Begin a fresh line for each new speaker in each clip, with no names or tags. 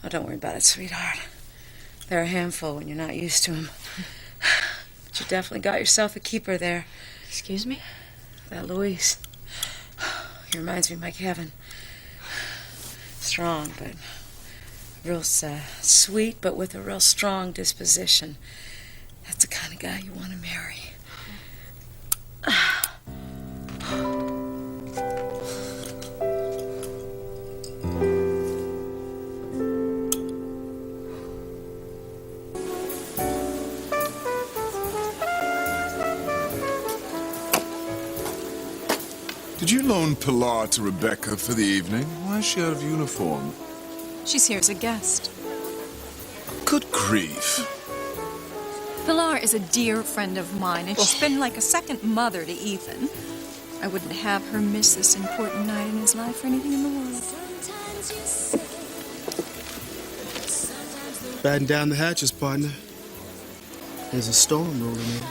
Oh, don't worry about it, sweetheart. They're a handful when you're not used to them. But you definitely got yourself a keeper there.
Excuse me?
That Louise. He reminds me of my Kevin. Strong, but real sweet, but with a real strong disposition. That's the kind of guy you want to marry.
Did you loan Pilar to Rebecca for the evening? Why is she out of uniform?
She's here as a guest.
Good grief.
Pilar is a dear friend of mine, and she's been like a second mother to Ethan. I wouldn't have her miss this important night in his life for anything in the world.
Batten down the hatches, partner. There's a storm rolling in.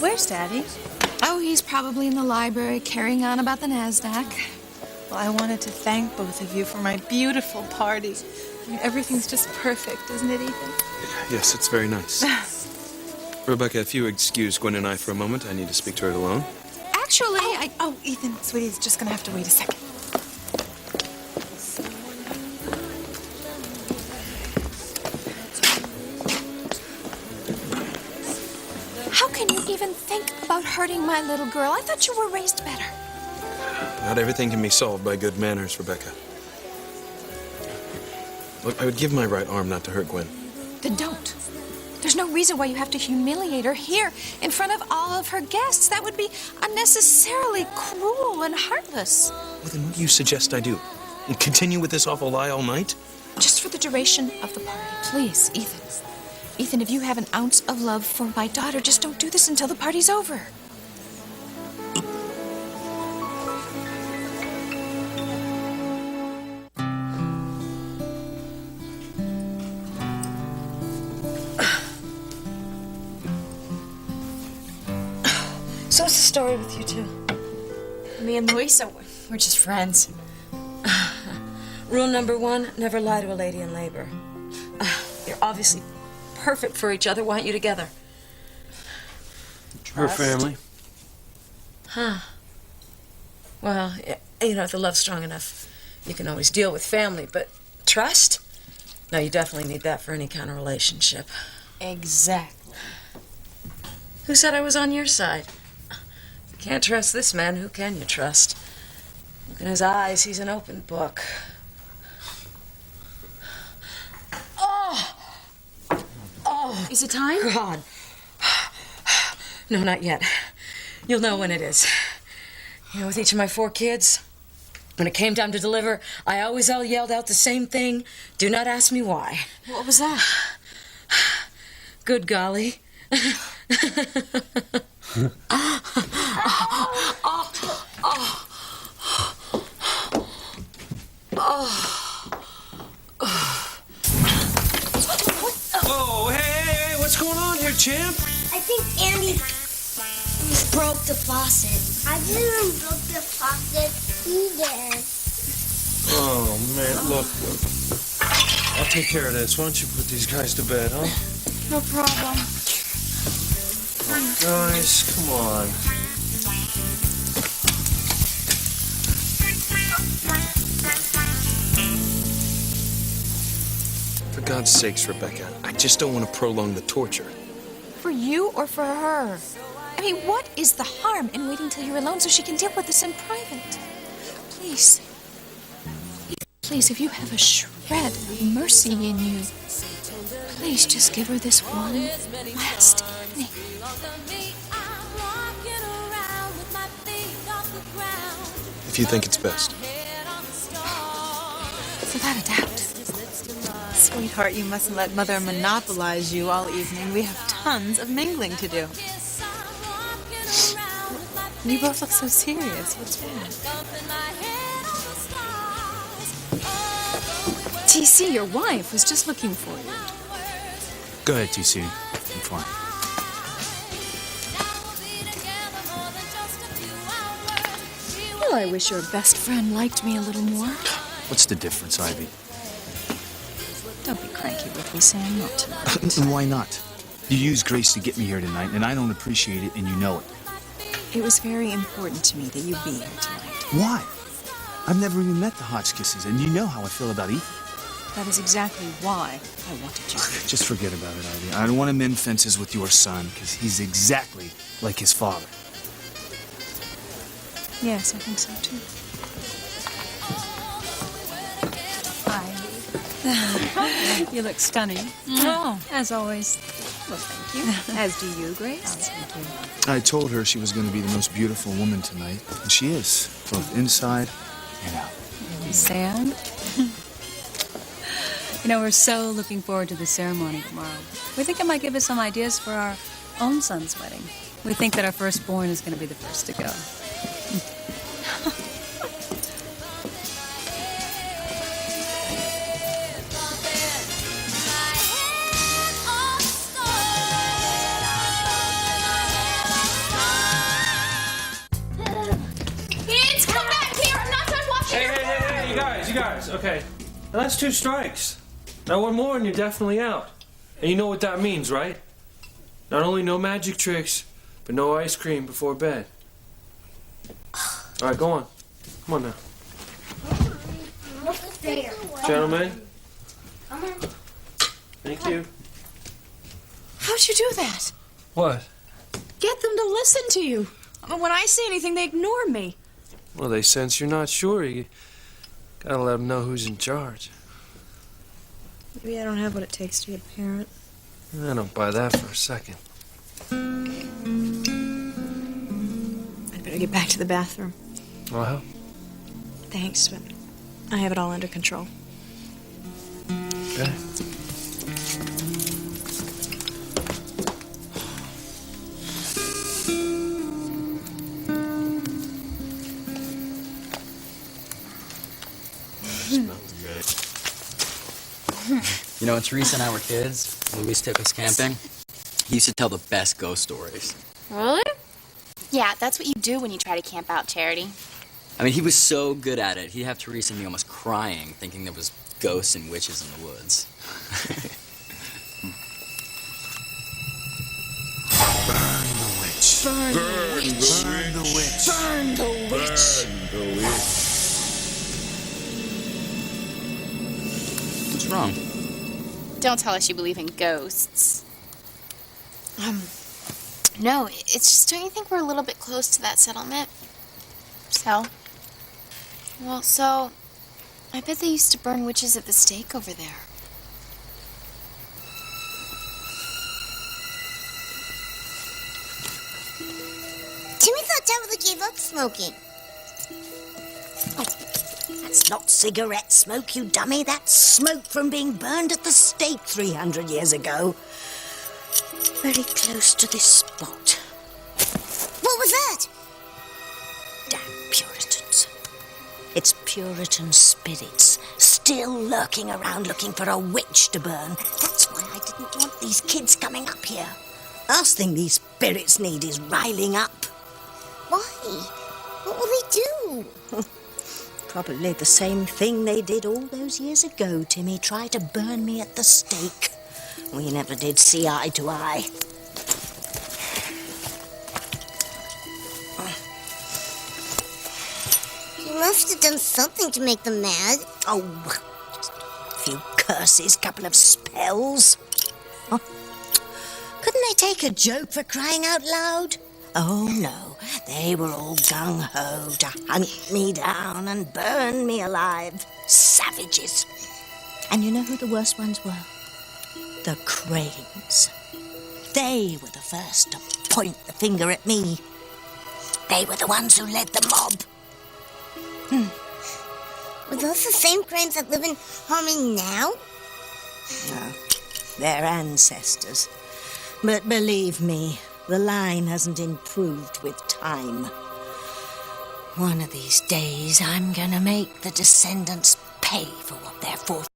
Where's Daddy?
Oh, he's probably in the library carrying on about the NASDAQ.
Well, I wanted to thank both of you for my beautiful party. I mean, everything's just perfect, isn't it, Ethan?
Yes, it's very nice. Rebecca, if you excuse Gwen and I for a moment, I need to speak to her alone.
Actually,
Oh, Ethan, sweetie, it's just gonna have to wait a second.
How can you even think about hurting my little girl? I thought you were raised better.
Not everything can be solved by good manners, Rebecca. Look, I would give my right arm not to hurt Gwen.
Then don't. There's no reason why you have to humiliate her here in front of all of her guests. That would be unnecessarily cruel and heartless.
Well, then what do you suggest I do? And continue with this awful lie all night?
Just for the duration of the party, please, Ethan. Ethan, if you have an ounce of love for my daughter, just don't do this until the party's over.
So what's the story with you two?
Me and Louisa, we're just friends.
Rule number 1, never lie to a lady in labor. You're obviously perfect for each other. Why aren't you together?
Her family.
Huh. Well, you know, if the love's strong enough, you can always deal with family, but trust? No, you definitely need that for any kind of relationship.
Exactly.
Who said I was on your side? If you can't trust this man, who can you trust? Look in his eyes, he's an open book. Oh,
Is it time?
God. No, not yet. You'll know when it is. You know, with each of my 4 kids, when it came time to deliver, I always all yelled out the same thing. Do not ask me why.
What was that?
Good golly.
Oh, hey, what's going on here, champ?
I think Andy broke the faucet. I didn't broke the faucet. He did.
Oh, man, look. I'll take care of this. Why don't you put these guys to bed, huh?
No problem.
Guys, come on. For God's sakes, Rebecca, I just don't want to prolong the torture.
For you or for her? I mean, what is the harm in waiting till you're alone so she can deal with this in private? Please. Please, if you have a shred of mercy in you, please just give her this one last evening.
If you think it's best.
Without a doubt.
Sweetheart, you mustn't let Mother monopolize you all evening. We have tons of mingling to do. You both look so serious. What's wrong? TC, your wife, was just looking for you.
Go ahead, TC. I'm fine.
Well, I wish your best friend liked me a little more.
What's the difference, Ivy?
Don't be cranky with me, Sam. Not tonight.
And why not? You used Grace to get me here tonight, and I don't appreciate it, and you know it.
It was very important to me that you be here tonight.
Why? I've never even met the Hotchkisses, and you know how I feel about Ethan.
That is exactly why I wanted you here.
Just forget about it, Ivy. I don't want to mend fences with your son, because he's exactly like his father.
Yes, I think so, too. Hi. You look stunning. Oh, as always. Well, thank you. As do you, Grace. Thank you.
I told her she was going to be the most beautiful woman tonight, and she is, both inside and out.
Sam? You know, we're so looking forward to the ceremony tomorrow. We think it might give us some ideas for our own son's wedding. We think that our firstborn is going to be the first to go.
Kids, come back here! I'm not done watching.
Hey, you guys, okay. Now that's 2 strikes. Now 1 more and you're definitely out. And you know what that means, right? Not only no magic tricks, but no ice cream before bed. All right, go on. Come on now. Gentlemen. Thank you.
How'd you do that?
What?
Get them to listen to you. But when I say anything, they ignore me.
Well, they sense you're not sure. You gotta let them know who's in charge.
Maybe I don't have what it takes to be a parent.
I don't buy that for a second.
I'd better get back to the bathroom.
Well,
Thanks, but I have it all under control.
okay.
You know, when Teresa and I were kids, Louis took us camping. He used to tell the best ghost stories.
Really? Yeah, that's what you do when you try to camp out, Charity.
I mean, he was so good at it, he'd have Teresa and me almost crying, thinking there was ghosts and witches in the woods.
Burn the witch. Burn the witch.
Burn the witch.
Burn the witch.
What's wrong?
Don't tell us you believe in ghosts. No, it's just, don't you think we're a little bit close to that settlement? So? Well, so, I bet they used to burn witches at the stake over there.
Timmy thought Tabitha gave up smoking. That's not cigarette smoke, you dummy. That's smoke from being burned at the stake 300 years ago. Very close to this spot. What was that? Damn Puritans. It's Puritan spirits still lurking around looking for a witch to burn. That's why I didn't want these kids coming up here. Last thing these spirits need is riling up. Why? What will they do? Probably the same thing they did all those years ago, Timmy. Try to burn me at the stake. We never did see eye to eye.
You must have done something to make them mad.
Oh, just a few curses, couple of spells. Oh. Couldn't they take a joke for crying out loud? Oh, no. They were all gung-ho to hunt me down and burn me alive. Savages. And you know who the worst ones were? The Cranes. They were the first to point the finger at me. They were the ones who led the mob.
Were those the same Cranes that live in Harmony now?
No, they're ancestors. But believe me, the line hasn't improved with time. One of these days, I'm gonna make the descendants pay for what their